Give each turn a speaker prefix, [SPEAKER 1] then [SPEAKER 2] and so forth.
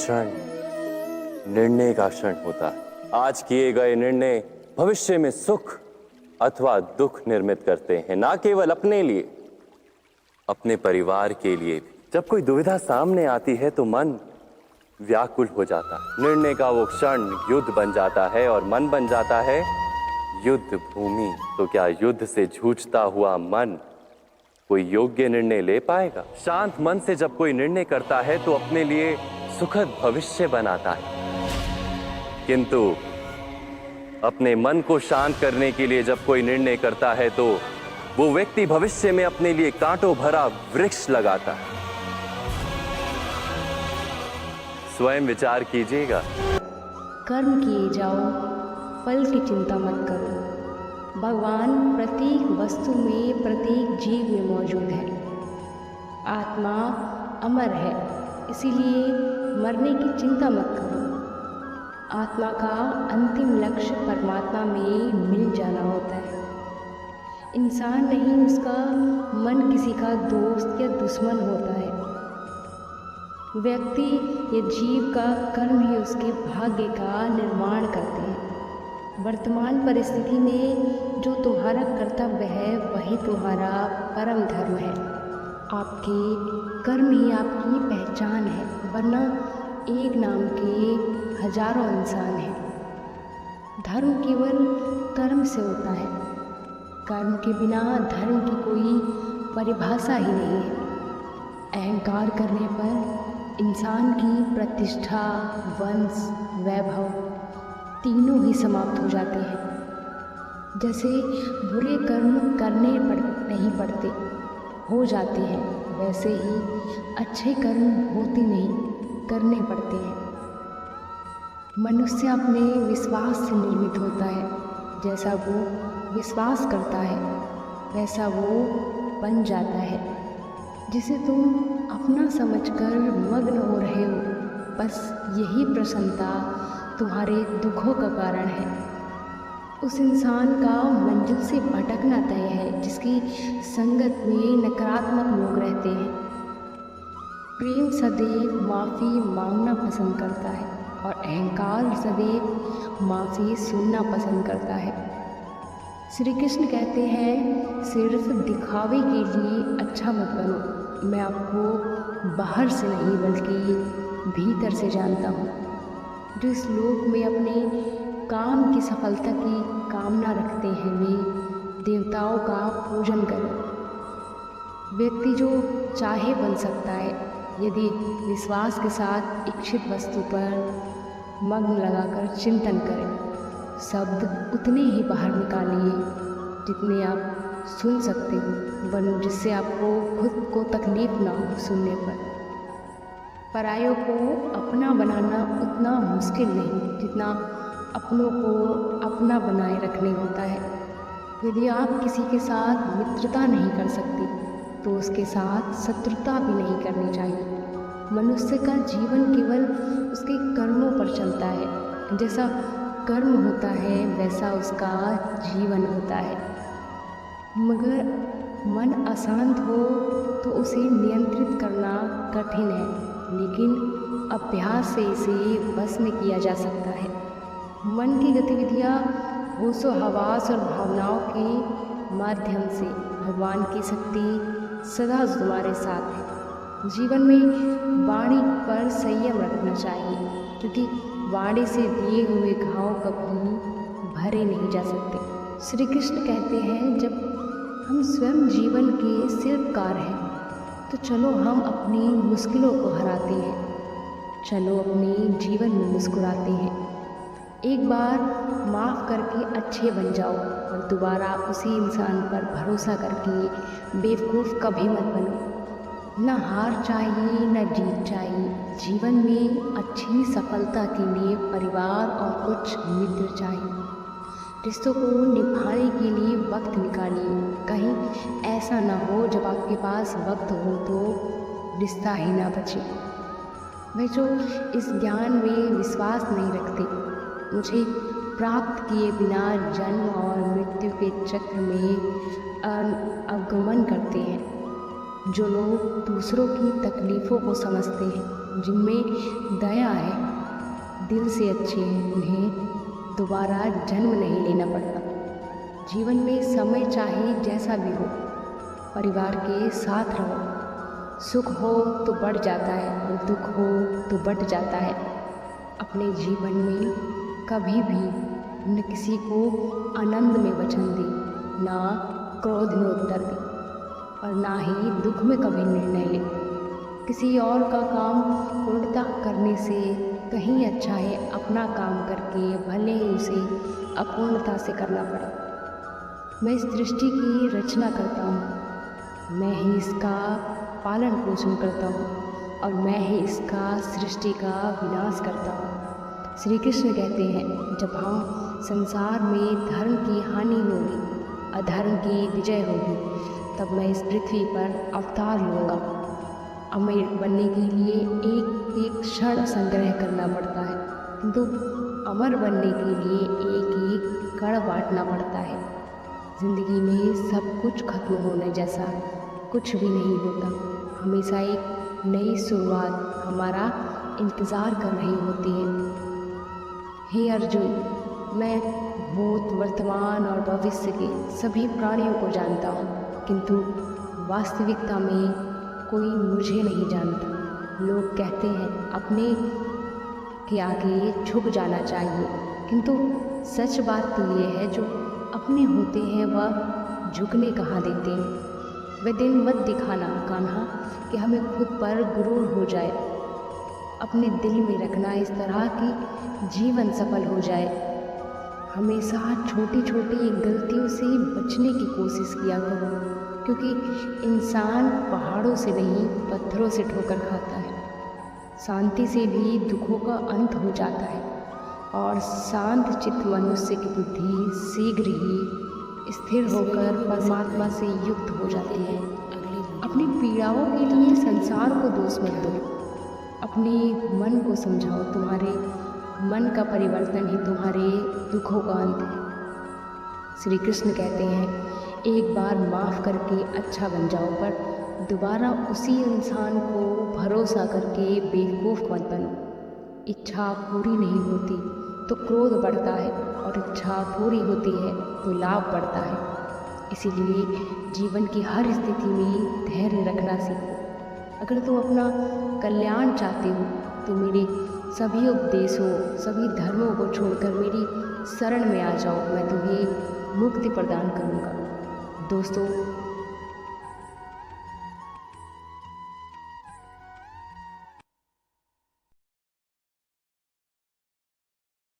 [SPEAKER 1] क्षण निर्णय का क्षण होता है। आज किए गए निर्णय भविष्य में सुख अथवा दुख निर्मित करते हैं, ना केवल अपने लिए, अपने परिवार के लिए भी। जब कोई दुविधा सामने आती है तो मन व्याकुल हो जाता है। निर्णय का वो क्षण युद्ध बन जाता है और मन बन जाता है युद्ध भूमि। तो क्या युद्ध से जूझता हुआ मन कोई योग्य निर्णय ले पाएगा? शांत मन से जब कोई निर्णय करता है तो अपने लिए सुखद भविष्य बनाता है, किंतु अपने मन को शांत करने के लिए जब कोई निर्णय करता है तो वो व्यक्ति भविष्य में अपने लिए कांटों भरा वृक्ष लगाता है। स्वयं विचार कीजिएगा।
[SPEAKER 2] कर्म किए जाओ, फल की चिंता मत करो। भगवान प्रत्येक वस्तु में, प्रत्येक जीव में मौजूद है। आत्मा अमर है, इसीलिए मरने की चिंता मत करो। आत्मा का अंतिम लक्ष्य परमात्मा में मिल जाना होता है। इंसान नहीं, उसका मन किसी का दोस्त या दुश्मन होता है। व्यक्ति या जीव का कर्म ही उसके भाग्य का निर्माण करते हैं। वर्तमान परिस्थिति में जो तुम्हारा कर्तव्य है वही तुम्हारा परम धर्म है। आपके कर्म ही आपकी पहचान है, वरना एक नाम के हजारों इंसान हैं। धर्म केवल कर्म से होता है। कर्म के बिना धर्म की कोई परिभाषा ही नहीं है। अहंकार करने पर इंसान की प्रतिष्ठा, वंश, वैभव तीनों ही समाप्त हो जाते हैं। जैसे बुरे कर्म नहीं पड़ते, हो जाते हैं, वैसे ही अच्छे कर्म होते नहीं, करने पड़ते हैं। मनुष्य अपने विश्वास से निर्मित होता है। जैसा वो विश्वास करता है वैसा वो बन जाता है। जिसे तुम अपना समझकर मग्न हो रहे हो, बस यही प्रसन्नता तुम्हारे दुखों का कारण है। उस इंसान का मंजिल से भटकना तय है जिसकी संगत में नकारात्मक लोग रहते हैं। प्रेम सदैव माफ़ी मांगना पसंद करता है और अहंकार सदैव माफ़ी सुनना पसंद करता है। श्री कृष्ण कहते हैं, सिर्फ दिखावे के लिए अच्छा मत बनो। मैं आपको बाहर से नहीं बल्कि भीतर से जानता हूँ। जो इस लोक में अपने काम की सफलता की कामना रखते हैं वे देवताओं का पूजन करें। व्यक्ति जो चाहे बन सकता है यदि विश्वास के साथ इच्छित वस्तु पर मग्न लगाकर चिंतन करें। शब्द उतने ही बाहर निकालिए जितने आप सुन सकते हो, वरना जिससे आपको खुद को तकलीफ ना हो सुनने पर। परायों को अपना बनाना उतना मुश्किल नहीं जितना अपनों को अपना बनाए रखने होता है। यदि आप किसी के साथ मित्रता नहीं कर सकते तो उसके साथ शत्रुता भी नहीं करनी चाहिए। मनुष्य का जीवन केवल उसके कर्मों पर चलता है। जैसा कर्म होता है वैसा उसका जीवन होता है। मगर मन अशांत हो तो उसे नियंत्रित करना कठिन है, लेकिन अभ्यास से इसे बस में किया जा सकता है। मन की गतिविधियाँ होशो हवास और भावनाओं के माध्यम से भगवान की शक्ति सदा तुम्हारे साथ है। जीवन में वाणी पर संयम रखना चाहिए, क्योंकि वाणी से दिए हुए घाव कभी भरे नहीं जा सकते। श्री कृष्ण कहते हैं, जब हम स्वयं जीवन के शिल्पकार हैं तो चलो हम अपनी मुश्किलों को हराते हैं, चलो अपने जीवन में मुस्कुराते हैं। एक बार माफ़ करके अच्छे बन जाओ और दोबारा उसी इंसान पर भरोसा करके बेवकूफ़ कभी मत बनो। न हार चाहिए न जीत चाहिए। जीवन में अच्छी सफलता के लिए परिवार और कुछ मित्र चाहिए। रिश्तों को निभाने के लिए वक्त निकालिए। कहीं ऐसा ना हो जब आपके पास वक्त हो तो रिश्ता ही ना बचे। वे जो इस ज्ञान में विश्वास नहीं रखते, मुझे प्राप्त किए बिना जन्म और मृत्यु के चक्र में अवगमन करते हैं। जो लोग दूसरों की तकलीफ़ों को समझते हैं, जिनमें दया है, दिल से अच्छे हैं, उन्हें दोबारा जन्म नहीं लेना पड़ता। जीवन में समय चाहे जैसा भी हो, परिवार के साथ रहो। सुख हो तो बढ़ जाता है और दुख हो तो बढ़ जाता है। अपने जीवन में कभी भी न किसी को आनंद में वचन दे, ना क्रोध में उत्तर दे और ना ही दुख में कभी निर्णय ले। किसी और का काम पूर्णतः करने से कहीं अच्छा है अपना काम करके भले ही उसे अपूर्णता से करना पड़े। मैं इस सृष्टि की रचना करता हूँ, मैं ही इसका पालन पोषण करता हूँ और मैं ही इसका सृष्टि का विनाश करता हूँ। श्री कृष्ण कहते हैं, जब हम संसार में धर्म की हानि होगी, अधर्म की विजय होगी, तब मैं इस पृथ्वी पर अवतार लूँगा। अमीर बनने के लिए एक एक क्षण संग्रह करना पड़ता है, किंतु अमर बनने के लिए एक एक कण बांटना पड़ता है। जिंदगी में सब कुछ खत्म होने जैसा कुछ भी नहीं होता। हमेशा एक नई शुरुआत हमारा इंतज़ार कर रही होती है। हे अर्जुन, मैं भूत, वर्तमान और भविष्य के सभी प्राणियों को जानता हूँ, किंतु वास्तविकता में कोई मुझे नहीं जानता। लोग कहते हैं अपने के आगे झुक जाना चाहिए, किंतु सच बात तो ये है, जो अपने होते हैं वह झुकने कहाँ देते हैं। वे दिन मत दिखाना कान्हा कि हमें खुद पर गुरूर हो जाए। अपने दिल में रखना इस तरह कि जीवन सफल हो जाए। हमेशा छोटी छोटी गलतियों से बचने की कोशिश किया करो, क्योंकि इंसान पहाड़ों से नहीं पत्थरों से ठोकर खाता है। शांति से भी दुखों का अंत हो जाता है और शांत चित्त मनुष्य की बुद्धि शीघ्र ही स्थिर होकर परमात्मा से युक्त हो जाती है। अपनी पीड़ाओं के लिए संसार को दोष मत दो, अपने मन को समझाओ। तुम्हारे मन का परिवर्तन ही तुम्हारे दुखों का अंत है। श्री कृष्ण कहते हैं, एक बार माफ़ करके अच्छा बन जाओ, पर दोबारा उसी इंसान को भरोसा करके बेवकूफ़ मत बनो। इच्छा पूरी नहीं होती तो क्रोध बढ़ता है और इच्छा पूरी होती है तो लाभ बढ़ता है। इसीलिए जीवन की हर स्थिति में धैर्य रखना सीखो। अगर तुम अपना कल्याण चाहते हो तो मेरे सभी उपदेशों, सभी धर्मों को छोड़कर मेरी शरण में आ जाओ। मैं तुम्हें मुक्ति प्रदान करूँगा। दोस्तों,